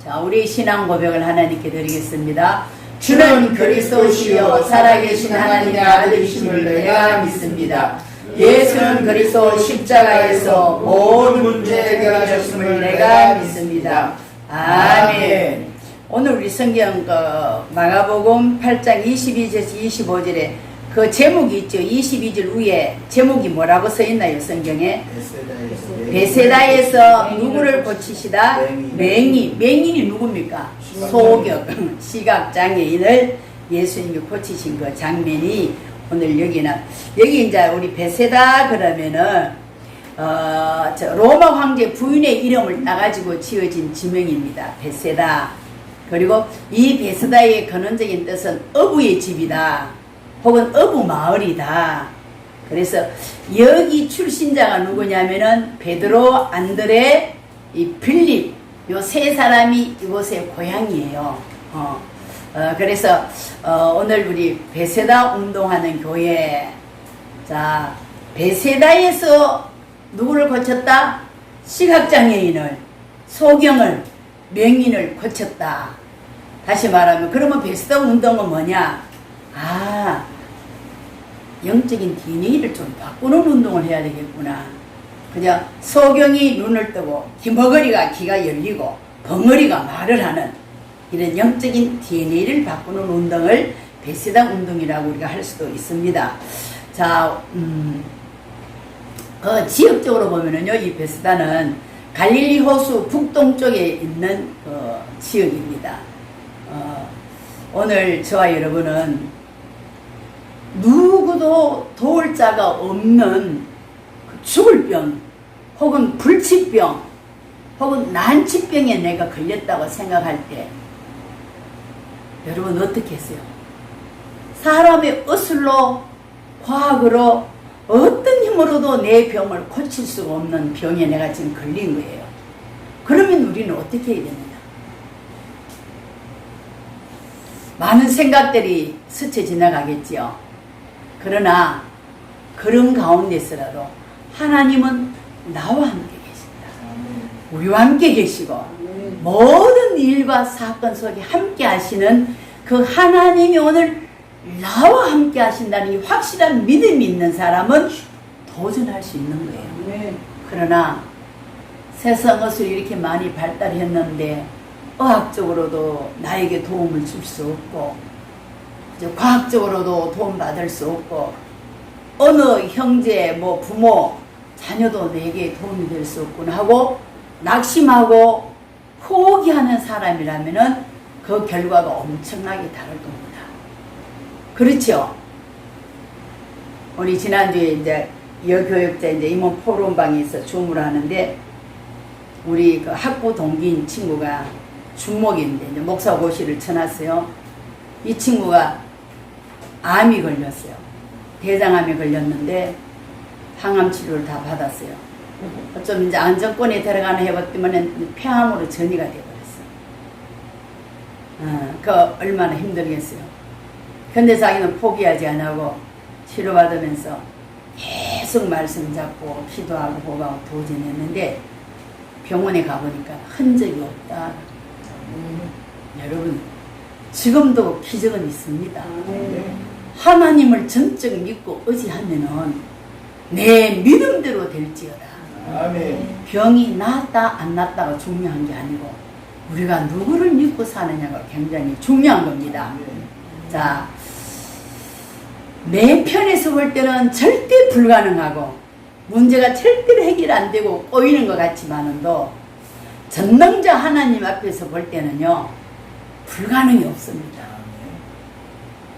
자, 우리 신앙 고백을 하나님께 드리겠습니다. 주는 그리스도시요 살아계신 하나님의 아들이심을 내가 믿습니다. 예수는 그리스도 십자가에서 모든 문제 해결하셨음을 내가 믿습니다. 아멘. 오늘 우리 성경 마가복음 8장 22절에서 25절에 그 제목이 있죠. 22절 위에 제목이 뭐라고 써 있나요? 성경에 베세다에서 누구를 고치시다? 맹인이 누굽니까? 소경 시각장애인을 예수님이 고치신 그 장면이 오늘 여기 이제 우리 베세다 그러면은 로마 황제 부인의 이름을 따가지고 지어진 지명입니다. 베세다. 그리고 이 베세다의 근원적인 뜻은 어부의 집이다. 혹은 어부 마을이다. 그래서 여기 출신자가 누구냐면은 베드로, 안드레, 이 빌립 요 세 사람이 이곳의 고향이에요. 그래서 오늘 우리 베세다 운동하는 교회, 자 베세다에서 누구를 고쳤다? 시각장애인을, 소경을, 맹인을 고쳤다. 다시 말하면 그러면 베세다 운동은 뭐냐? 영적인 DNA를 좀 바꾸는 운동을 해야 되겠구나. 그냥 소경이 눈을 뜨고 머거리가 귀가 열리고 벙어리가 말을 하는 이런 영적인 DNA를 바꾸는 운동을 베세다 운동이라고 우리가 할 수도 있습니다. 자, 지역적으로 보면은요, 이 베세다는 갈릴리 호수 북동쪽에 있는 지역입니다. 오늘 저와 여러분은 누구도 도울 자가 없는 죽을 병, 혹은 불치병, 혹은 난치병에 내가 걸렸다고 생각할 때 여러분 어떻게 했어요? 사람의 의술로, 과학으로 어떤 힘으로도 내 병을 고칠 수가 없는 병에 내가 지금 걸린 거예요. 그러면 우리는 어떻게 해야 되느냐? 많은 생각들이 스쳐 지나가겠지요. 그러나 그런 가운데서라도 하나님은 나와 함께 계십니다. 우리와 함께 계시고 모든 일과 사건 속에 함께 하시는 그 하나님이 오늘 나와 함께 하신다는 이 확실한 믿음이 있는 사람은 도전할 수 있는 거예요. 그러나 세상 것을 이렇게 많이 발달했는데 의학적으로도 나에게 도움을 줄 수 없고 과학적으로도 도움받을 수 없고 어느 형제 부모 자녀도 내게 도움이 될 수 없구나 하고 낙심하고 포기하는 사람이라면은 그 결과가 엄청나게 다를 겁니다. 그렇죠? 우리 지난주에 이제 여교육자 임원 포럼방에서 줌을 하는데 우리 그 학부 동기인 친구가 중목인데 이제 목사고시를 쳐놨어요. 이 친구가 암이 걸렸어요. 대장암이 걸렸는데 항암 치료를 다 받았어요. 좀 이제 안정권에 들어가는 해봤더니 폐암으로 전이가 돼버렸어요. 그 얼마나 힘들겠어요. 근데 자기는 포기하지 않고 치료받으면서 계속 말씀 잡고 기도하고 호가하고 도전했는데 병원에 가보니까 흔적이 없다. 여러분 지금도 기적은 있습니다. 하나님을 전적 믿고 의지하면은 내 믿음대로 될지어다. 병이 낫다 안 낫다가 중요한 게 아니고 우리가 누구를 믿고 사느냐가 굉장히 중요한 겁니다. 자, 내 편에서 볼 때는 절대 불가능하고 문제가 절대로 해결 안 되고 꼬이는 것 같지만은도 전능자 하나님 앞에서 볼 때는요 불가능이 없습니다.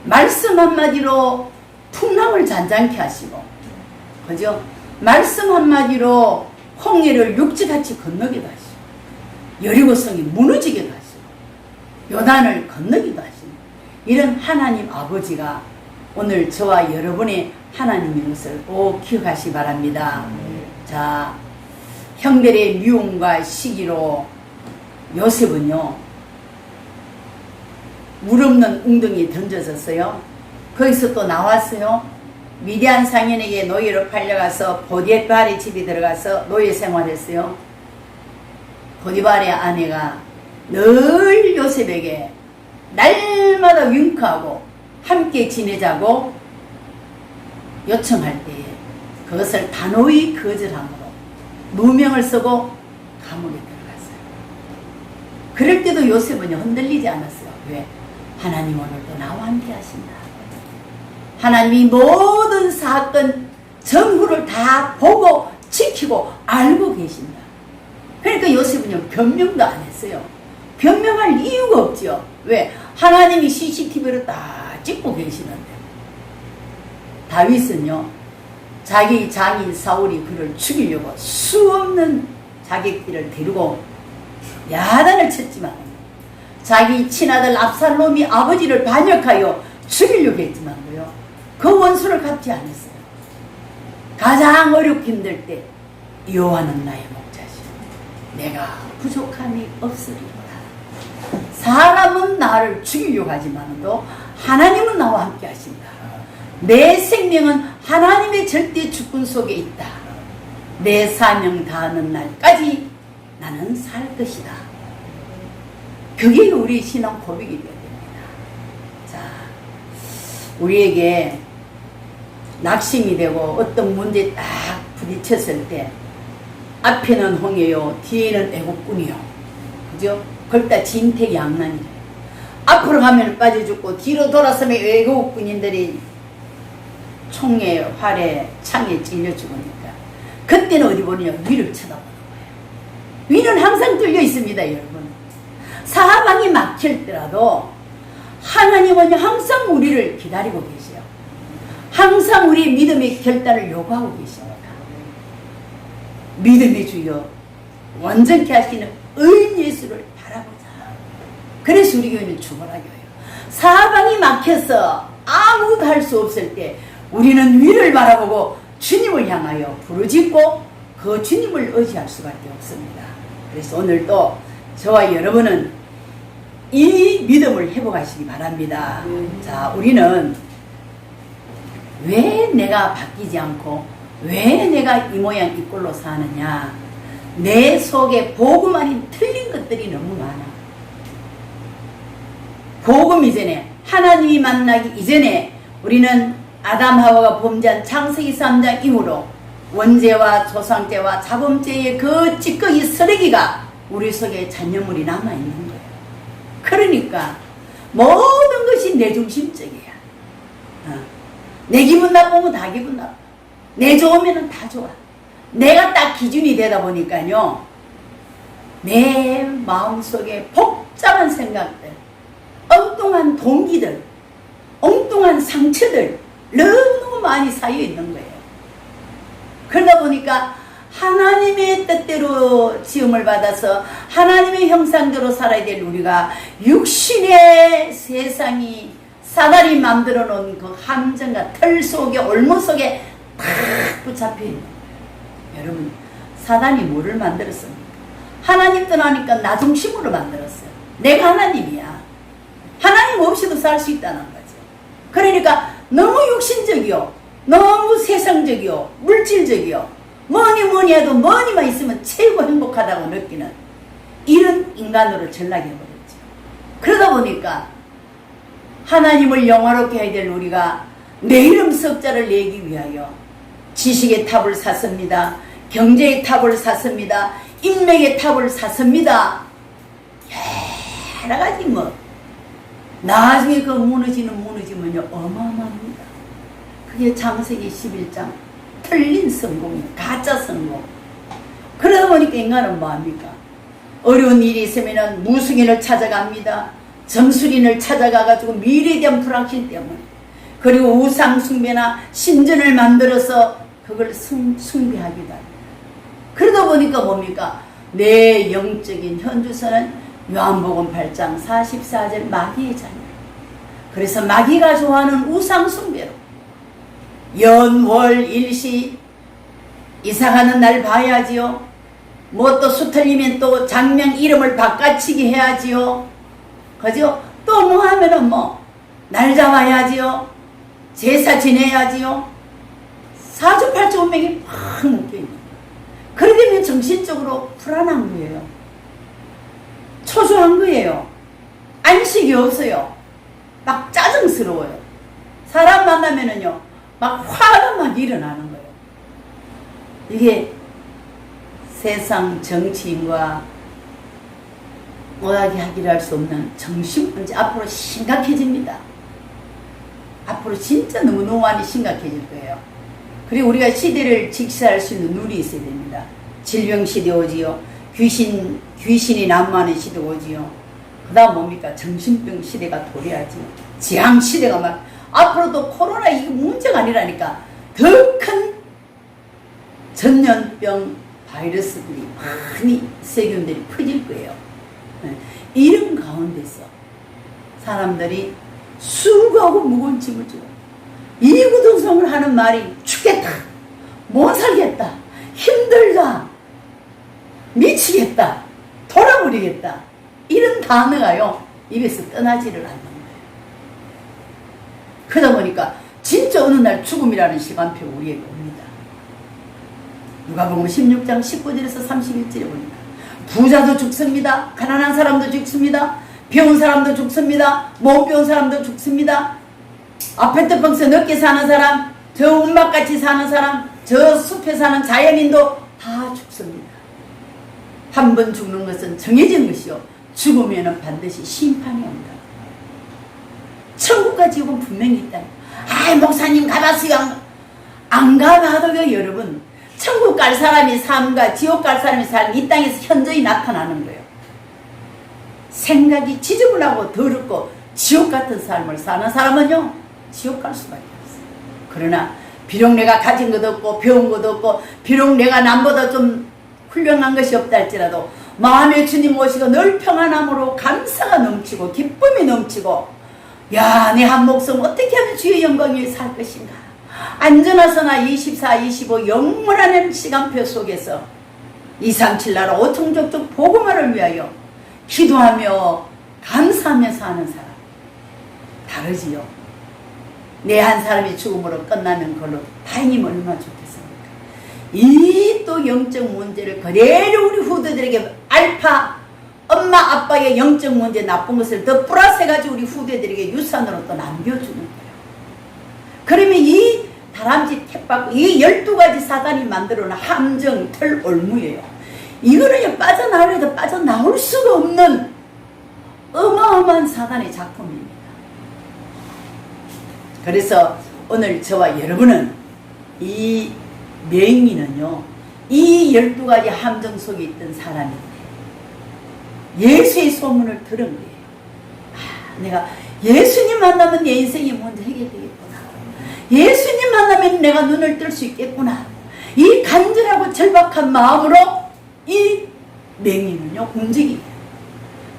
말씀 한마디로 풍랑을 잔잔케 하시고, 그죠? 말씀 한마디로 홍해를 육지같이 건너기도 하시고, 여리고성이 무너지기도 하시고, 요단을 건너기도 하시고, 이런 하나님 아버지가 오늘 저와 여러분의 하나님인 것을 꼭 기억하시기 바랍니다. 자, 형들의 미움과 시기로 요셉은요 물 없는 웅덩이에 던져졌어요. 거기서 또 나왔어요. 미디안 상인에게 노예로 팔려가서 보디발의 집에 들어가서 노예 생활했어요. 보디발의 아내가 늘 요셉에게 날마다 윙크하고 함께 지내자고 요청할 때에 그것을 단호히 거절함으로 누명을 쓰고 감옥에 들어갔어요. 그럴 때도 요셉은 흔들리지 않았어요. 왜? 하나님 오늘도 나와 함께 하신다. 하나님이 모든 사건 전후를 다 보고 지키고 알고 계신다. 그러니까 요셉은요 변명도 안 했어요. 변명할 이유가 없죠. 왜? 하나님이 CCTV로 다 찍고 계시는데. 다윗은요 자기 장인 사울이 그를 죽이려고 수없는 자객들을 데리고 야단을 쳤지만 자기 친아들 압살롬이 아버지를 반역하여 죽이려고 했지만요 그 원수를 갚지 않았어요. 가장 어렵고 힘들 때 여호와는 나의 목자시오 내가 부족함이 없으리로다. 사람은 나를 죽이려고 하지만도 하나님은 나와 함께 하신다. 내 생명은 하나님의 절대 주권 속에 있다. 내 사명 다하는 날까지 나는 살 것이다. 그게 우리 신앙 고백이 되어야 됩니다. 자, 우리에게 낙심이 되고 어떤 문제에 딱 부딪혔을 때 앞에는 홍해요 뒤에는 애국군이요. 그죠? 걸다 진퇴양난이래. 앞으로 가면 빠져 죽고 뒤로 돌아서면 애국군인들이 총에 활에 창에 찔려 죽으니까 그때는 어디 보느냐 위를 쳐다보는 거예요. 위는 항상 뚫려 있습니다. 여러분 사방이 막힐더라도 하나님은 항상 우리를 기다리고 계세요. 항상 우리 믿음의 결단을 요구하고 계십니다. 믿음의 주여 완전케 하시는 의인 예수를 바라보자. 그래서 우리 교회는 주보라교예요. 사방이 막혀서 아무도 할 수 없을 때 우리는 위를 바라보고 주님을 향하여 부르짖고 그 주님을 의지할 수밖에 없습니다. 그래서 오늘도 저와 여러분은 이 믿음을 회복하시기 바랍니다. 자, 우리는 왜 내가 바뀌지 않고 왜 내가 이 모양 이 꼴로 사느냐. 내 속에 복음 아닌 틀린 것들이 너무 많아. 복음 이전에 하나님이 만나기 이전에 우리는 아담 하와가 범죄한 창세기 3장 이후로 원죄와 조상죄와 자범죄의 그 찌꺼기 쓰레기가 우리 속에 잔여물이 남아있는 거예요. 그러니까 모든 것이 내 중심적이야. 내 기분 나쁘면 다 기분 나빠. 내 좋으면 다 좋아. 내가 딱 기준이 되다 보니까요 내 마음속에 복잡한 생각들, 엉뚱한 동기들, 엉뚱한 상처들 너무 많이 쌓여 있는 거예요. 그러다 보니까 하나님의 뜻대로 지음을 받아서 하나님의 형상대로 살아야 될 우리가 육신의 세상이 사단이 만들어 놓은 그 함정과 털 속에 올무 속에 탁 붙잡혀 있는 거예요. 여러분 사단이 뭐를 만들었습니까? 하나님 떠나니까 나 중심으로 만들었어요. 내가 하나님이야. 하나님 없이도 살 수 있다는 거죠. 그러니까 너무 육신적이요, 너무 세상적이요, 물질적이요, 뭐니 해도 뭐니만 있으면 최고 행복하다고 느끼는 이런 인간으로 전락해버렸죠. 그러다 보니까 하나님을 영화롭게 해야 될 우리가 내 이름 석자를 내기 위하여 지식의 탑을 샀습니다. 경제의 탑을 샀습니다. 인맥의 탑을 샀습니다. 여러 가지 뭐 나중에 그 무너지면요 어마어마합니다. 그게 창세기 11장 틀린 성공이에요. 가짜 성공. 그러다 보니까 인간은 뭐합니까? 어려운 일이 있으면 무속인을 찾아갑니다. 점술인을 찾아가가지고 미래에 대한 불확신 때문에, 그리고 우상 숭배나 신전을 만들어서 그걸 숭배하기도 합니다. 그러다 보니까 뭡니까? 내 영적인 현주소는 요한복음 8장 44절 마귀의 자녀. 그래서 마귀가 좋아하는 우상 숭배로 연월 일시 이사가는 날 봐야지요. 뭐 또 수틀리면 또 장명 이름을 바꿔치기 해야지요. 그죠? 또 뭐 하면은 뭐 날 잡아야지요. 제사 지내야지요. 사주팔주 운명이 팍 묶여있는 거예요. 그러게 되면 정신적으로 불안한 거예요. 초조한 거예요. 안식이 없어요. 막 짜증스러워요. 사람 만나면은요, 막 화가 막 일어나는 거예요. 이게 세상 정치인과 이야기하기를 할 수 없는 정신문제 앞으로 심각해집니다. 앞으로 진짜 너무너무 많이 심각해질 거예요. 그리고 우리가 시대를 직시할 수 있는 눈이 있어야 됩니다. 질병 시대 오지요. 귀신이 난무하는 시대 오지요. 그 다음 뭡니까? 정신병 시대가 도래하지요. 재앙 시대가 막 앞으로도 코로나 이게 문제가 아니라니까 더 큰 전염병 바이러스들이 많이 세균들이 퍼질 거예요. 이런 가운데서 사람들이 수고하고 무거운 짐을 지고 이구동성을 하는 말이 죽겠다, 못 살겠다, 힘들다, 미치겠다, 돌아버리겠다, 이런 단어가요 입에서 떠나지를 않는 거예요. 그러다 보니까 진짜 어느 날 죽음이라는 시간표 우리에게 옵니다. 누가복음 16장 19절에서 31절에 보니까 부자도 죽습니다. 가난한 사람도 죽습니다. 병은 사람도 죽습니다. 못 배운 사람도 죽습니다. 아파트 평수 넓게 사는 사람, 저 운막같이 사는 사람, 저 숲에 사는 자연인도 다 죽습니다. 한 번 죽는 것은 정해진 것이요, 죽으면 반드시 심판이 온다. 천국과 지옥은 분명히 있다. 목사님 가봤어요. 안 가봐도요, 여러분. 천국 갈 사람이 삶과 지옥 갈 사람이 삶, 이 땅에서 현저히 나타나는 거예요. 생각이 지저분하고 더럽고 지옥 같은 삶을 사는 사람은요, 지옥 갈 수밖에 없어요. 그러나 비록 내가 가진 것도 없고 배운 것도 없고 비록 내가 남보다 좀 훌륭한 것이 없다 할지라도 마음에 주님 모시고 늘 평안함으로 감사가 넘치고 기쁨이 넘치고, 야, 내 한 목숨 어떻게 하면 주의 영광 위에 살 것인가. 안전하서나 24, 25 영원한 시간표 속에서 237 나라 5천 족족 복음화를 위하여 기도하며 감사하며 사는 사람 다르지요. 내 한 사람이 죽음으로 끝나는 걸로 다행이면 얼마나 좋겠습니까. 이 또 영적 문제를 그대로 우리 후대들에게 알파 엄마 아빠의 영적 문제 나쁜 것을 더 플러스해가지고 우리 후대들에게 유산으로 또 남겨주는 거예요. 그러면 이 다람쥐 택받고 이 12가지 사단이 만들어놓은 함정, 틀, 올무예요. 이거는 빠져나오려도 빠져나올 수가 없는 어마어마한 사단의 작품입니다. 그래서 오늘 저와 여러분은 이 맹인은요, 이 12가지 함정 속에 있던 사람인데 예수의 소문을 들은 거예요. 내가 예수님 만나면 내 인생이 먼저 해결되겠구나. 예수님 만나면 내가 눈을 뜰 수 있겠구나. 이 간절하고 절박한 마음으로 이 맹인은요 움직이요.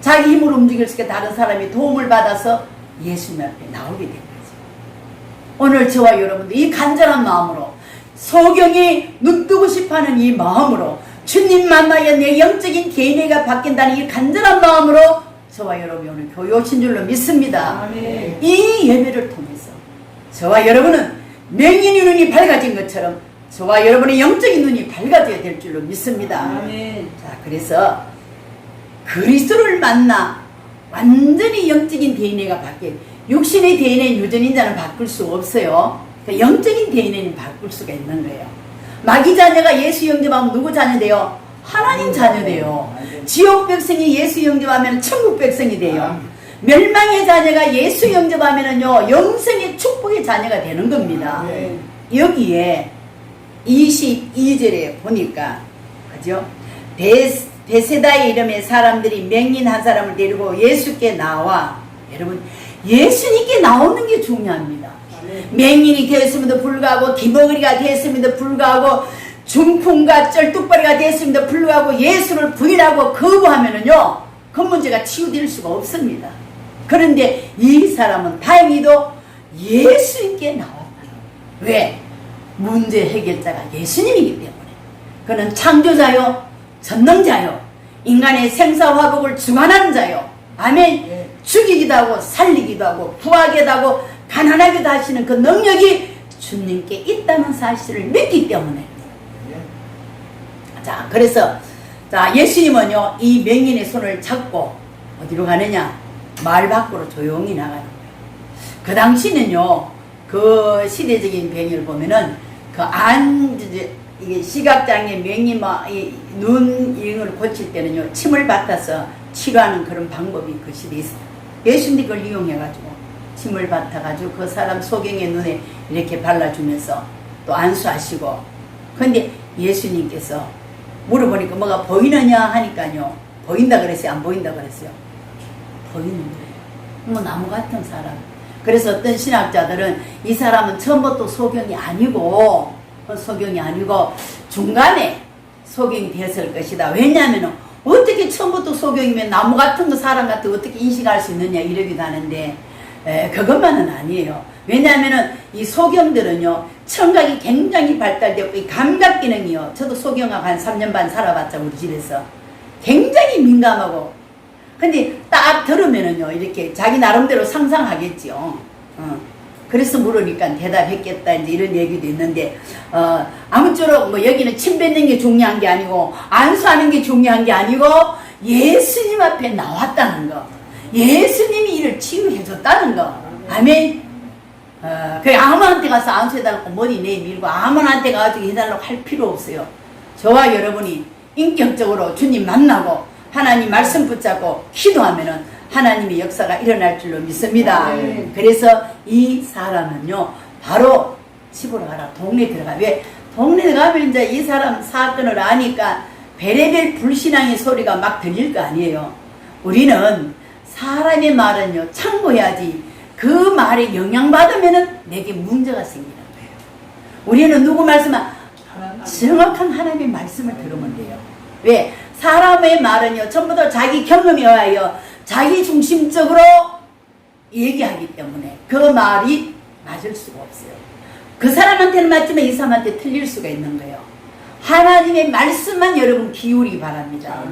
자기 힘으로 움직일 수 있게 다른 사람이 도움을 받아서 예수님 앞에 나오게 된 거죠. 오늘 저와 여러분도 이 간절한 마음으로 소경이 눈뜨고 싶어하는 이 마음으로 주님 만나야 내 영적인 DNA가 바뀐다는 이 간절한 마음으로 저와 여러분이 오늘 교회 오신 줄로 믿습니다. 아멘. 이 예배를 통해서 저와 여러분은 맹인의 눈이 밝아진 것처럼 저와 여러분의 영적인 눈이 밝아져야 될 줄로 믿습니다. 아멘. 자, 그래서 그리스도를 만나 완전히 영적인 DNA가 바뀌어요. 육신의 DNA는 유전인 자는 바꿀 수 없어요. 그러니까 영적인 DNA는 바꿀 수가 있는 거예요. 마귀 자녀가 예수 영접하면 누구 자녀 돼요? 하나님 자녀 돼요. 지옥 백성이 예수 영접하면 천국 백성이 돼요. 멸망의 자녀가 예수 영접하면은요, 영생의 축복의 자녀가 되는 겁니다. 여기에 22절에 보니까, 그죠? 베세다의 이름의 사람들이 맹인 한 사람을 데리고 예수께 나와, 여러분, 예수님께 나오는 게 중요합니다. 맹인이 되었음에도 불구하고, 기머거리가 되었음에도 불구하고, 중풍과 쩔뚝발이가 되었음에도 불구하고 예수를 부인하고 거부하면은요, 그 문제가 치유될 수가 없습니다. 그런데 이 사람은 다행히도 예수님께 나왔다. 왜? 문제 해결자가 예수님이기 때문에. 그는 창조자요, 전능자요, 인간의 생사화복을 주관하는 자요. 아멘. 죽이기도 하고 살리기도 하고 부하기도 하고 가난하기도 하시는 그 능력이 주님께 있다는 사실을 믿기 때문에. 자, 그래서 자, 예수님은요, 이 맹인의 손을 잡고 어디로 가느냐? 마을 밖으로 조용히 나가는 거예요. 그 당시는요, 그 시대적인 배경을 보면은, 이게 시각장애 맹인, 눈 이런 걸 고칠 때는요, 침을 받아서 치료하는 그런 방법이 그 시대에 있어요. 예수님이 그걸 이용해가지고, 침을 받아가지고 그 사람 소경의 눈에 이렇게 발라주면서 또 안수하시고, 근데 예수님께서 물어보니까 뭐가 보이느냐 하니까요, 보인다 그랬어요? 안 보인다 그랬어요? 보이는 거예요. 뭐 나무 같은 사람. 그래서 어떤 신학자들은 이 사람은 처음부터 소경이 아니고 중간에 소경이 되었을 것이다. 왜냐하면 어떻게 처음부터 소경이면 나무 같은 거 사람 같은 거 어떻게 인식할 수 있느냐 이러기도 하는데, 그것만은 아니에요. 왜냐하면 이 소경들은요, 청각이 굉장히 발달되었고 이 감각 기능이요, 저도 소경하고 한 3년 반 살아봤자 우리 집에서 굉장히 민감하고, 근데 딱 들으면은요, 이렇게 자기 나름대로 상상하겠지요. 그래서 물으니까 대답했겠다, 이제 이런 얘기도 있는데, 아무쪼록 뭐 여기는 침 뱉는 게 중요한 게 아니고, 안수하는 게 중요한 게 아니고, 예수님 앞에 나왔다는 거. 예수님이 이를 치유해줬다는 거. 아멘. 그래, 아무한테 가서 안수해달라고 머리 내밀고, 아무한테 가가지고 해달라고 할 필요 없어요. 저와 여러분이 인격적으로 주님 만나고, 하나님 말씀 붙잡고 기도하면은 하나님의 역사가 일어날 줄로 믿습니다. 그래서 이 사람은요, 바로 집으로 가라, 동네 들어가. 왜? 동네 들어가면 이제 이 사람 사건을 아니까 베레벨 불신앙의 소리가 막 들릴 거 아니에요. 우리는 사람의 말은요, 참고해야지. 그 말에 영향받으면은 내게 문제가 생기는 거예요. 우리는 누구 말씀만 정확한 하나님의 말씀을 들으면 돼요. 왜? 사람의 말은요, 전부 다 자기 경험에 의하여 자기 중심적으로 얘기하기 때문에 그 말이 맞을 수가 없어요. 그 사람한테는 맞지만 이 사람한테 틀릴 수가 있는 거예요. 하나님의 말씀만 여러분 기울이기 바랍니다.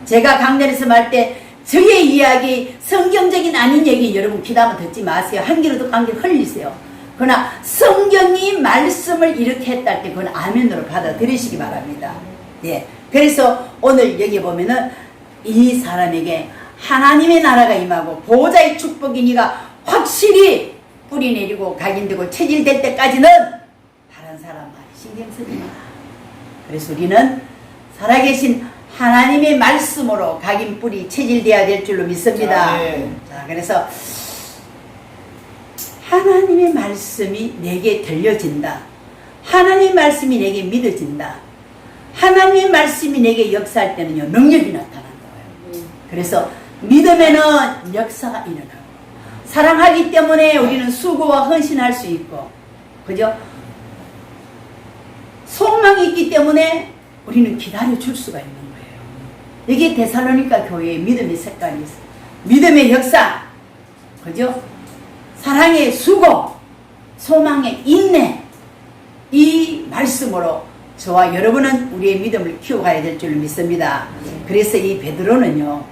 제가 강단에서 말 때 저의 이야기, 성경적인 아닌 얘기 여러분 귀담아 듣지 마세요. 한 귀로 듣고 한 귀로 흘리세요. 그러나 성경이 말씀을 이렇게 했다 할 때 그건 아멘으로 받아들이시기 바랍니다. 예. 그래서 오늘 여기 보면은 이 사람에게 하나님의 나라가 임하고 보호자의 축복이니가 확실히 뿌리 내리고 각인되고 체질될 때까지는 다른 사람 말 신경 쓰지 마. 그래서 우리는 살아계신 하나님의 말씀으로 각인 뿌리 체질돼야 될 줄로 믿습니다. 자, 그래서 하나님의 말씀이 내게 들려진다. 하나님의 말씀이 내게 믿어진다. 하나님의 말씀이 내게 역사할 때는요, 능력이 나타난다고요. 그래서 믿으면은 역사가 일어나고, 사랑하기 때문에 우리는 수고와 헌신할 수 있고, 그죠? 소망이 있기 때문에 우리는 기다려줄 수가 있는 거예요. 이게 데살로니가 교회의 믿음의 색깔이 있어요. 믿음의 역사, 그죠? 사랑의 수고, 소망의 인내, 이 말씀으로 저와 여러분은 우리의 믿음을 키워가야 될 줄 믿습니다. 그래서 이 베드로는요,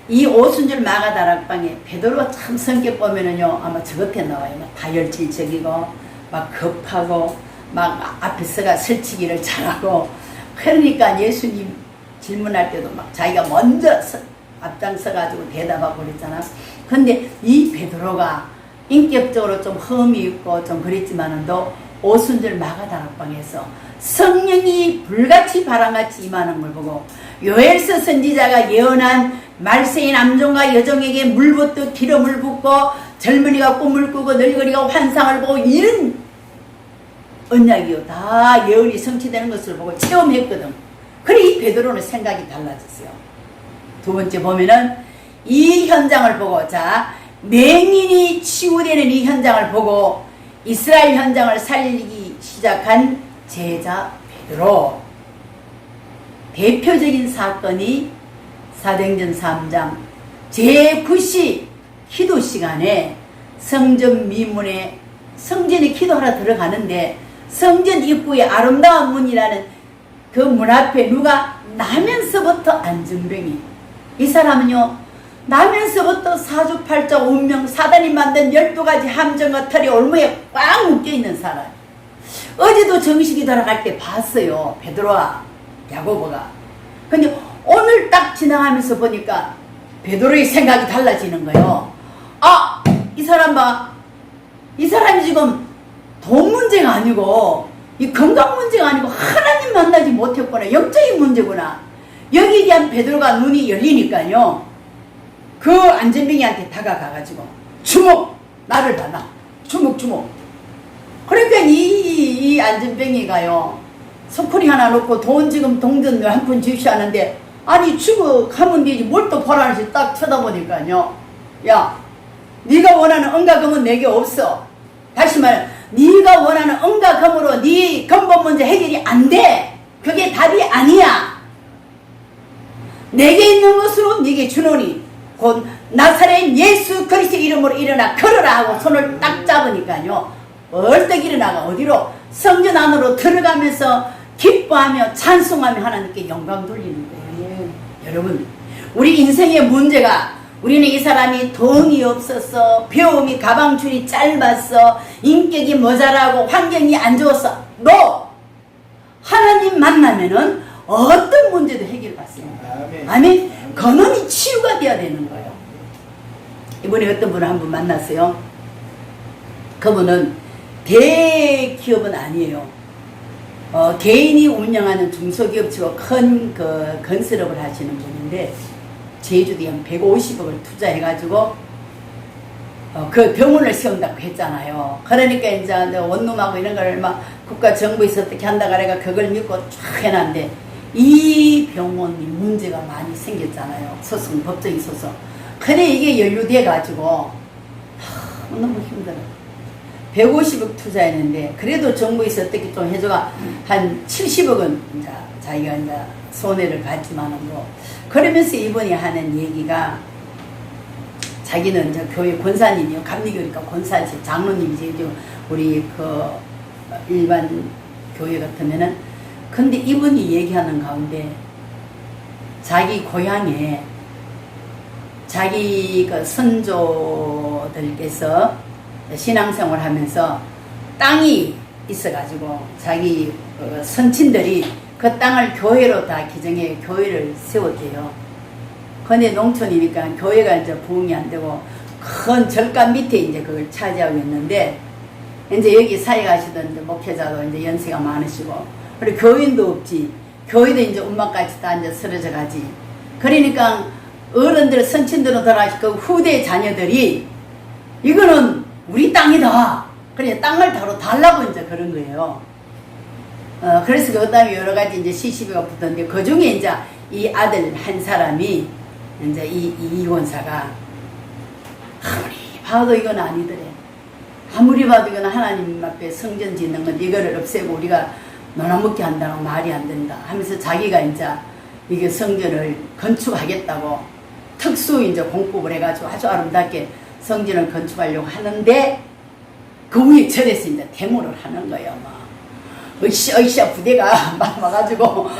이 오순절 마가다락방에 베드로가 참 성격 보면은요, 아마 저것에 나와요. 막 다혈질적이고, 막 급하고, 막 앞에서가 설치기를 잘하고, 그러니까 예수님 질문할 때도 막 자기가 먼저 앞장서가지고 대답하고 그랬잖아. 근데 이 베드로가 인격적으로 좀 흠이 있고 좀 그랬지만은도 오순절 마가다락방에서 성령이 불같이 바람같이 임하는 걸 보고, 요엘서 선지자가 예언한 말세인 남종과 여종에게 물 붓듯 기름을 붓고 젊은이가 꿈을 꾸고 늙은이가 환상을 보고, 이런 언약이요, 다 예언이 성취되는 것을 보고 체험했거든. 그래 이 베드로는 생각이 달라졌어요. 두 번째 보면은 이 현장을 보고, 자, 맹인이 치유되는 이 현장을 보고 이스라엘 현장을 살리기 시작한 제자 베드로. 대표적인 사건이 사도행전 3장 제9시 기도 시간에 성전 미문에, 성전에 기도하러 들어가는데 성전 입구에 아름다운 문이라는 그 문 앞에 누가 나면서부터 안증뱅이, 이 사람은요 나면서부터 사주팔자 운명 사단이 만든 12가지 함정과 털이 올무에 꽉 묶여있는 사람. 어제도 정식이 돌아갈 때 봤어요. 베드로와 야고보가 근데 오늘 딱 지나가면서 보니까 베드로의 생각이 달라지는 거예요. 아, 이 사람 봐. 이 사람이 지금 돈 문제가 아니고 이 건강 문제가 아니고 하나님 만나지 못했구나. 영적인 문제구나. 여기에 대한 베드로가 눈이 열리니까요. 그 안전뱅이한테 다가가가지고 주목! 나를 받아. 주목. 그러니까 이 안전뱅이가요. 소쿠리 하나 놓고 돈 지금 동전 한 푼 주시 하는데 아니 주고 가면 되지 뭘 또 보라는지 딱 쳐다보니까요. 야, 네가 원하는 은가금은 내게 없어. 다시 말해 네가 원하는 은가금으로 네 근본 문제 해결이 안 돼. 그게 답이 아니야. 내게 있는 것으로 네게 주노니 곧 나사렛 예수 그리스도의 이름으로 일어나 걸어라 하고 손을 딱 잡으니까요. 벌떡 일어나가 어디로? 성전 안으로 들어가면서 기뻐하며 찬송하며 하나님께 영광 돌리는 거예요. 여러분, 우리 인생의 문제가 우리는 이 사람이 돈이 없었어, 배움이 가방줄이 짧았어, 인격이 모자라고 환경이 안 좋았어. 너 하나님 만나면은 어떤 문제도 해결받습니다. 아멘. 근원이 치유가 되어야 되는 거예요. 이번에 어떤 분을 한 분 만났어요. 그분은 대기업은 아니에요. 개인이 운영하는 중소기업치고 큰 그 건설업을 하시는 분인데 제주도에 한 150억을 투자해가지고 그 병원을 세운다고 했잖아요. 그러니까 이제 원룸하고 이런 걸 막 국가 정부에서 어떻게 한다 그래가 그걸 믿고 쫙 해놨는데 이 병원이 문제가 많이 생겼잖아요. 소송, 법적인 소송. 그래 이게 연루돼가지고 너무 힘들어요. 150억 투자했는데 그래도 정부에서 어떻게 좀 해줘가 한 70억은 이제 자기가 이제 손해를 봤지만은 뭐 그러면서 이번에 하는 얘기가 자기는 이제 교회 권사님이요. 감리교니까 권사지 장로님이지 우리 그 일반 교회 같으면은 근데 이분이 얘기하는 가운데 자기 고향에 자기 그 선조들께서 신앙생활 하면서 땅이 있어가지고 자기 선친들이 그 땅을 교회로 다 기정해 교회를 세웠대요. 근데 농촌이니까 교회가 이제 부흥이 안 되고 큰 절간 밑에 이제 그걸 차지하고 있는데 이제 여기 사역하시던 이제 목회자도 이제 연세가 많으시고 그리고 교인도 없지. 교회도 이제 엄마까지 다 이제 쓰러져 가지. 그러니까 어른들 선친들은 돌아가시고 그 후대 자녀들이 이거는 우리 땅이다. 그래 땅을 바로 달라고 이제 그런 거예요. 그래서 그 다음에 여러 가지 이제 시시비가 붙었는데 그 중에 이제 이 아들 한 사람이 이제 이 이권사가 아무리 봐도 이건 아니더래. 아무리 봐도 이건 하나님 앞에 성전 짓는 건 이거를 없애고 우리가 놀아먹게 한다고 말이 안 된다 하면서 자기가 이제 이게 성전을 건축하겠다고 특수 이제 공법을 해가지고 아주 아름답게 성전을 건축하려고 하는데 그 위에 절에서 이제 데모를 하는 거예요. 막 으쌰 부대가 막 와가지고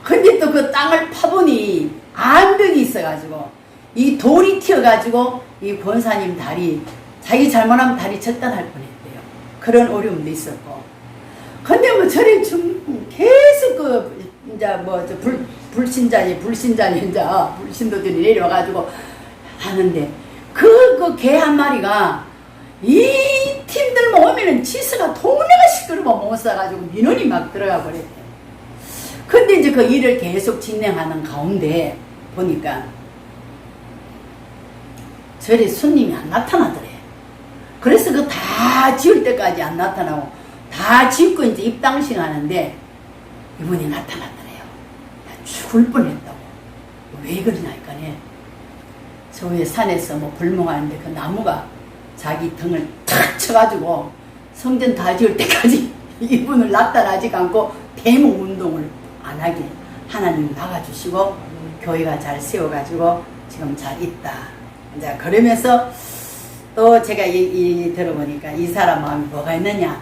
근데 또 그 땅을 파보니 암벽이 있어가지고 이 돌이 튀어가지고 이 권사님 다리 자기 잘못하면 다리 절단할 뻔했대요. 그런 어려움도 있었고 근데 뭐 절에 좀 계속 그 이제 뭐 불신자니 이제 불신도들이 내려와가지고 하는데 그 개 한 마리가 이 팀들만 오면은 지스가 동네가 시끄러워 못 써가지고 민원이 막 들어가 버렸대요. 근데 이제 그 일을 계속 진행하는 가운데 보니까 절에 손님이 안 나타나더래. 그래서 그 다 지을 때까지 안 나타나고 다 짓고 이제 입당식 하는데 이분이 나타났더래요. 나 죽을 뻔했다고. 왜 그러냐 했더니 저 위에 산에서 뭐 불멍하는데 그 나무가 자기 등을 탁 쳐가지고 성전 다 지을 때까지 이분을 나타나지 않고 데모 운동을 안 하게 하나님 막아주시고 교회가 잘 세워가지고 지금 잘 있다. 이제 그러면서 또 제가 들어보니까 이 사람 마음이 뭐가 있느냐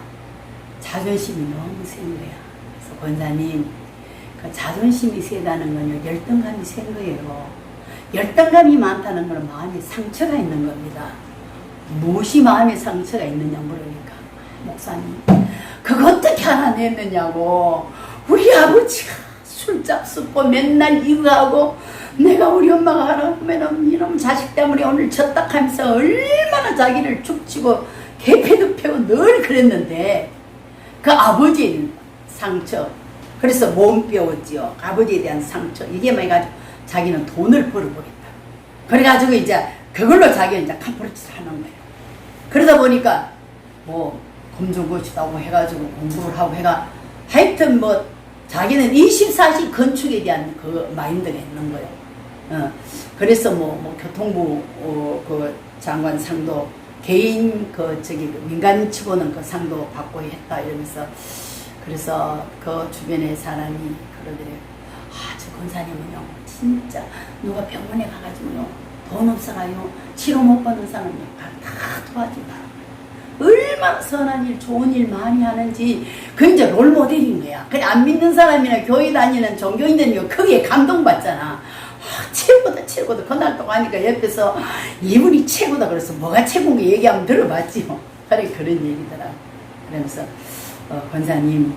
자존심이 너무 센 거야. 그래서 권사님 그 자존심이 세다는 건요 열등감이 센 거예요. 열등감이 많다는 건 마음에 상처가 있는 겁니다. 무엇이 마음에 상처가 있느냐 물으니까 목사님 그거 어떻게 알아냈느냐고 우리 아버지가 술잡 쏟고 맨날 이거 하고 내가 우리 엄마가 하라면은 이놈 자식 때문에 오늘 졌다 하면서 얼마나 자기를 죽치고 개패도 패고 늘 그랬는데 그 아버지의 상처, 그래서 몸뼈였지요. 아버지에 대한 상처, 이게 뭐 해가지고 자기는 돈을 벌어보겠다. 그래가지고 이제 그걸로 자기가 이제 캄프레치를 하는 거예요. 그러다 보니까 뭐 검정고시다고 해가지고 공부를 하고 해가 하여튼 뭐 자기는 24시 건축에 대한 그 마인드가 있는 거예요. 그래서 뭐 교통부 그 장관상도 개인 그 민간 치고는 그 상도 받고 했다 이러면서, 그래서 그 주변에 사람이 그러더래요. 저 권사님은요 진짜 누가 병원에 가가지고요 돈 없어가요 치료 못 받는 사람요 다 도와준다. 얼마나 선한 일, 좋은 일 많이 하는지 그 이제 롤 모델인 거야. 그냥 안 믿는 사람이나 교회 다니는 종교인들은 크게 감동받잖아. 최고다 최고다. 그날 또 가니까 옆에서 이분이 최고다 그래서 뭐가 최고인 거 얘기하면 들어봤지요. 그래 그런 얘기더라. 그러면서 권사님,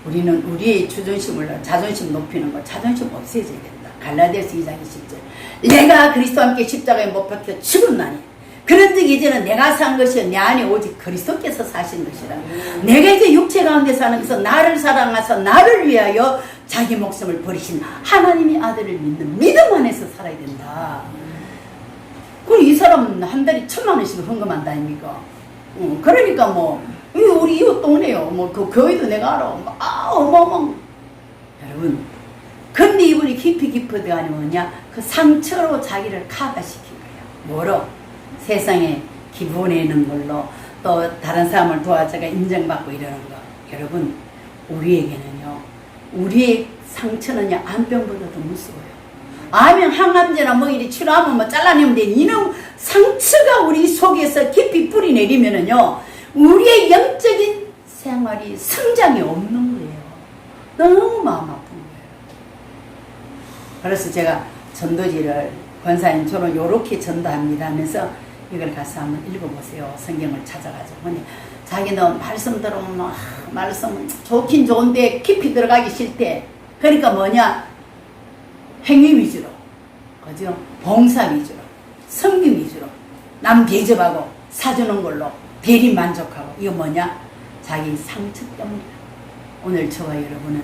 우리는 우리의 자존심 높이는 거, 자존심 없애줘야 된다. 갈라디아서 2장 20절. 내가 그리스도와 함께 십자가에 못 박혀 죽었나니 그런즉 이제는 내가 산 것이 내 안에 오직 그리스도께서 사신 것이라. 내가 이제 육체 가운데 사는 것은 나를 사랑하사 나를 위하여 자기 목숨을 버리신 하나님의 아들을 믿는 믿음 안에서 살아야 된다. 그리고 이 사람은 한 달에 1,000,000원씩 헌금한다 아닙니까? 그러니까 뭐 우리 이웃 동네요. 뭐 그 교회도 내가 알아. 어마어마. 여러분, 근데 이분이 깊이 깊어가 아니 뭐냐? 그 상처로 자기를 카바시킨 거예요. 뭐로? 세상에 기부내는 걸로 또 다른 사람을 도와줘가 인정받고 이러는 거. 여러분, 우리에게는요, 우리의 상처는요 암병보다도 무서워요. 암은 항암제나 뭐 이리 치료하면 뭐 잘라내면 돼. 이놈 상처가 우리 속에서 깊이 뿌리 내리면은요 우리의 영적인 생활이 성장이 없는 거예요. 너무 마음 아픈 거예요. 그래서 제가 전도지를 권사님 저는 요렇게 전도합니다 하면서 이걸 가서 한번 읽어보세요. 성경을 찾아가지고. 자기는 말씀 들으면 말씀 좋긴 좋은데 깊이 들어가기 싫대. 그러니까 뭐냐, 행위 위주로, 그죠? 봉사 위주로, 성경 위주로, 남 대접하고 사주는 걸로 대리 만족하고. 이거 뭐냐, 자기 상처 때문이다. 오늘 저와 여러분은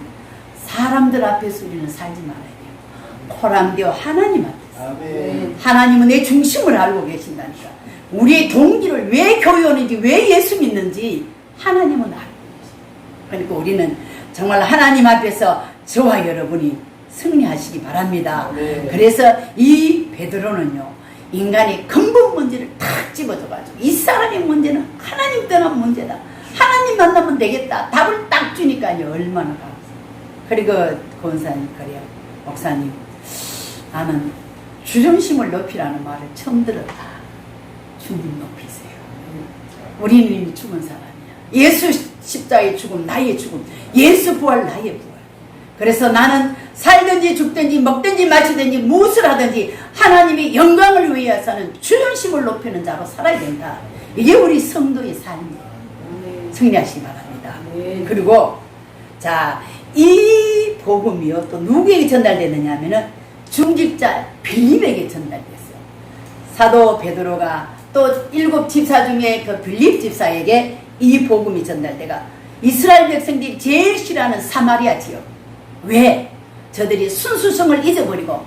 사람들 앞에서 우리는 살지 말아야 돼요. 코람되어 하나님 앞에서. 아멘. 하나님은 내 중심을 알고 계신다니까. 우리의 동기를 왜 교회 오는지, 왜 예수 믿는지 하나님은 알고 계십니다. 그러니까 우리는 정말 하나님 앞에서 저와 여러분이 승리하시기 바랍니다. 네. 그래서 이 베드로는요, 인간의 근본 문제를 탁 집어줘가지고 이 사람의 문제는 하나님 떠난 문제다. 하나님 만나면 되겠다. 답을 딱 주니까요, 얼마나 감사해요. 그리고 권사님, 그래요. 목사님, 나는 주중심을 높이라는 말을 처음 들었다. 주님 높이세요. 우리는 이미 죽은 사람이야. 예수 십자가의 죽음, 나의 죽음. 예수 부활, 나의 부활. 그래서 나는 살든지 죽든지 먹든지 마시든지 무엇을 하든지 하나님의 영광을 위해서는 주중심을 높이는 자로 살아야 된다. 이게 우리 성도의 삶이에요. 승리하시기 바랍니다. 그리고 자, 이 복음이요 또 누구에게 전달되느냐 하면은 중직자 빌립에게 전달됐어요. 사도 베드로가 또 7 집사 중에 그 빌립 집사에게 이 복음이 전달돼가 이스라엘 백성들이 제일 싫어하는 사마리아 지역. 왜? 저들이 순수성을 잊어버리고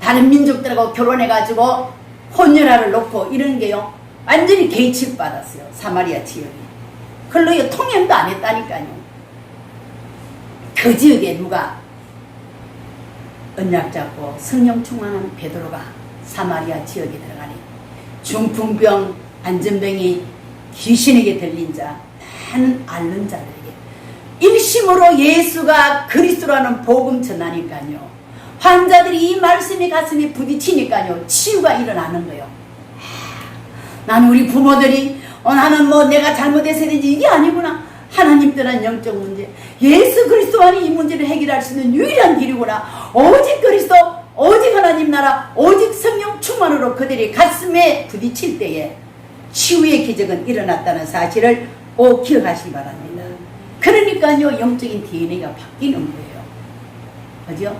다른 민족들하고 결혼해가지고 혼혈아를 놓고 이런 게요 완전히 개의치 받았어요. 사마리아 지역이. 그걸로 통행도 안 했다니까요. 그 지역에 누가 언약 잡고 성령 충만한 베드로가 사마리아 지역에 들어가니 중풍병, 안전병이 귀신에게 들린 자, 많은 앓는 자들에게 일심으로 예수가 그리스도라는 복음 전하니까요. 환자들이 이 말씀의 가슴에 부딪히니까요. 치유가 일어나는 거예요. 나는 우리 부모들이 나는 뭐 내가 잘못해서든지 이게 아니구나. 하나님 떠난 영적 문제. 예수 그리스도만이 이 문제를 해결할 수 있는 유일한 길이구나. 오직 그리스도, 오직 하나님 나라, 오직 성령 충만으로 그들이 가슴에 부딪힐 때에 치유의 기적은 일어났다는 사실을 꼭 기억하시기 바랍니다. 그러니까요 영적인 DNA가 바뀌는 거예요. 그죠?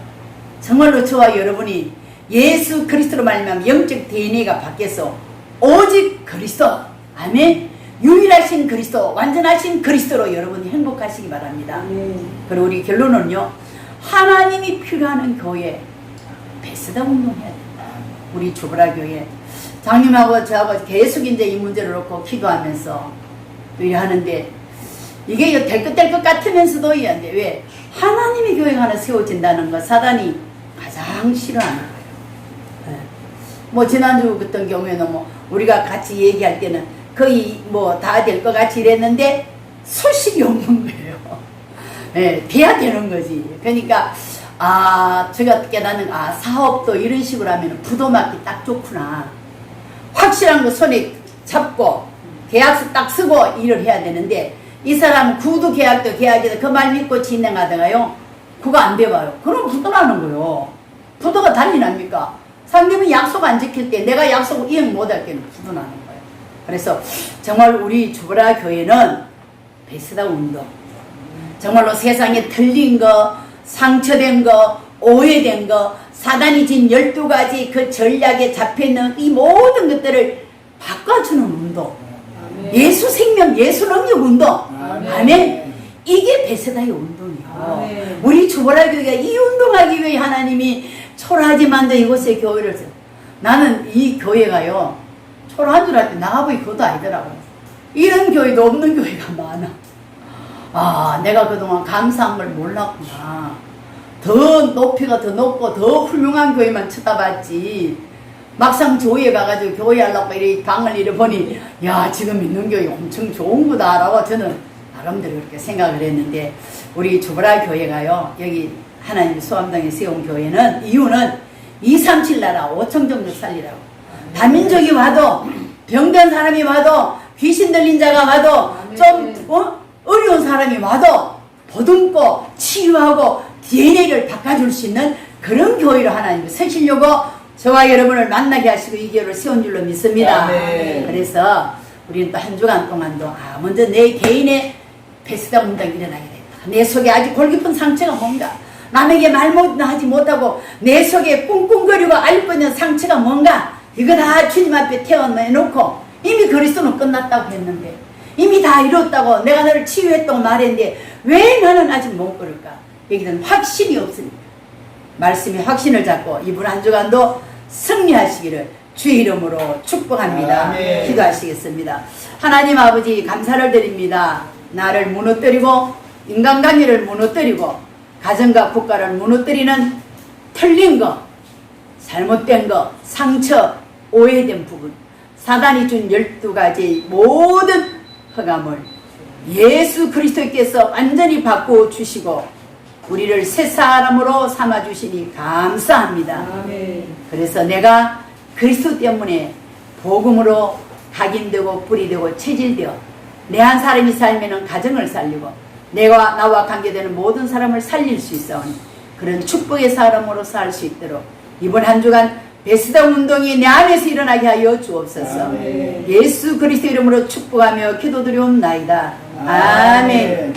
정말로 저와 여러분이 예수 그리스도로 말미암아 영적 DNA가 바뀌어서 오직 그리스도, 아멘, 유일하신 그리스도, 완전하신 그리스도로 여러분이 행복하시기 바랍니다. 그리고 우리 결론은요, 하나님이 필요한 교회 베스다 운동해야 된다. 우리 주보라 교회 장님하고 저하고 계속 이제 이 문제를 놓고 기도하면서 또 하는데 이게 될 것 같으면서도 안 돼. 왜? 하나님의 교회가 하나 세워진다는 거 사단이 가장 싫어하는 거예요. 네. 뭐 지난주 같은 경우에는 뭐 우리가 같이 얘기할 때는 거의 뭐 다 될 것 같이 이랬는데 소식이 없는 거예요. 네, 돼야 되는 거지. 그러니까 제가 깨닫는 사업도 이런 식으로 하면 부도 맞기 딱 좋구나. 확실한 거 손에 잡고 계약서 딱 쓰고 일을 해야 되는데 이 사람은 구두 계약도 계약이다 그 말 믿고 진행하다가요 그거 안 돼봐요. 그럼 부도라는 거예요. 부도가 달리 납니까? 상대방이 약속 안 지킬 때 내가 약속을 이행 못할 때는 부도 나는 거예요. 그래서 정말 우리 주보라 교회는 베스다 운동, 정말로 세상에 틀린 거, 상처된 거, 오해된 거, 사단이 진 12가지 그 전략에 잡혀있는 이 모든 것들을 바꿔주는 운동. 아멘. 예수 생명, 예수 능력 운동. 아멘. 아멘. 이게 베스다의 운동이에요. 아멘. 우리 주보라 교회가 이 운동하기 위해 하나님이 초라하지 만든 이곳에 교회를 써. 나는 이 교회가요, 초라한 줄 알았더니 나가보니 그것도 아니더라고요. 이런 교회도 없는 교회가 많아. 내가 그동안 감사한 걸 몰랐구나. 더 높이가 더 높고 더 훌륭한 교회만 쳐다봤지. 막상 교회에 가가지고 교회 하려고 이렇게 방을 이래 보니 야 지금 있는 교회 엄청 좋은 거다라고 저는 나름대로 그렇게 생각을 했는데 우리 주보라 교회가요 여기 하나님 소암당에 세운 교회는 이유는 237 나라 5천 정도 살리라고. 다민족이 와도 병든 사람이 와도 귀신 들린 자가 와도 좀 어려운 사람이 와도 보듬고 치유하고 DNA를 바꿔줄 수 있는 그런 교회로 하나님이 서시려고 저와 여러분을 만나게 하시고 이 교회를 세운 줄로 믿습니다. 네. 그래서 우리는 또 한 주간 동안도 먼저 내 개인의 베스다 운동이 일어나게 됐다. 내 속에 아주 골깊은 상처가 뭔가, 남에게 말 하지 못하고 내 속에 꿍꿍거리고 앓고 있는 상처가 뭔가, 이거 다 주님 앞에 태워놓고 이미 그리스도는 끝났다고 했는데 이미 다 이뤘다고 내가 너를 치유했다고 말했는데 왜 너는 아직 못 걸을까? 여기는 확신이 없으니까 말씀의 확신을 잡고 이번 한 주간도 승리하시기를 주의 이름으로 축복합니다. 아멘. 기도하시겠습니다. 하나님 아버지 감사를 드립니다. 나를 무너뜨리고 인간관계를 무너뜨리고 가정과 국가를 무너뜨리는 틀린 거, 잘못된 거, 상처, 오해된 부분, 사단이 준 12가지 모든 허감을 예수 그리스도께서 완전히 바꾸어 주시고 우리를 새 사람으로 삼아주시니 감사합니다. 아멘. 그래서 내가 그리스도 때문에 복음으로 각인되고 뿌리되고 체질되어 내 한 사람이 살면 가정을 살리고 내가 나와 관계되는 모든 사람을 살릴 수 있사오니 그런 축복의 사람으로 살 수 있도록 이번 한 주간 베스다 운동이 내 안에서 일어나게 하여 주옵소서. 아멘. 예수 그리스도 이름으로 축복하며 기도드리옵나이다. 아멘.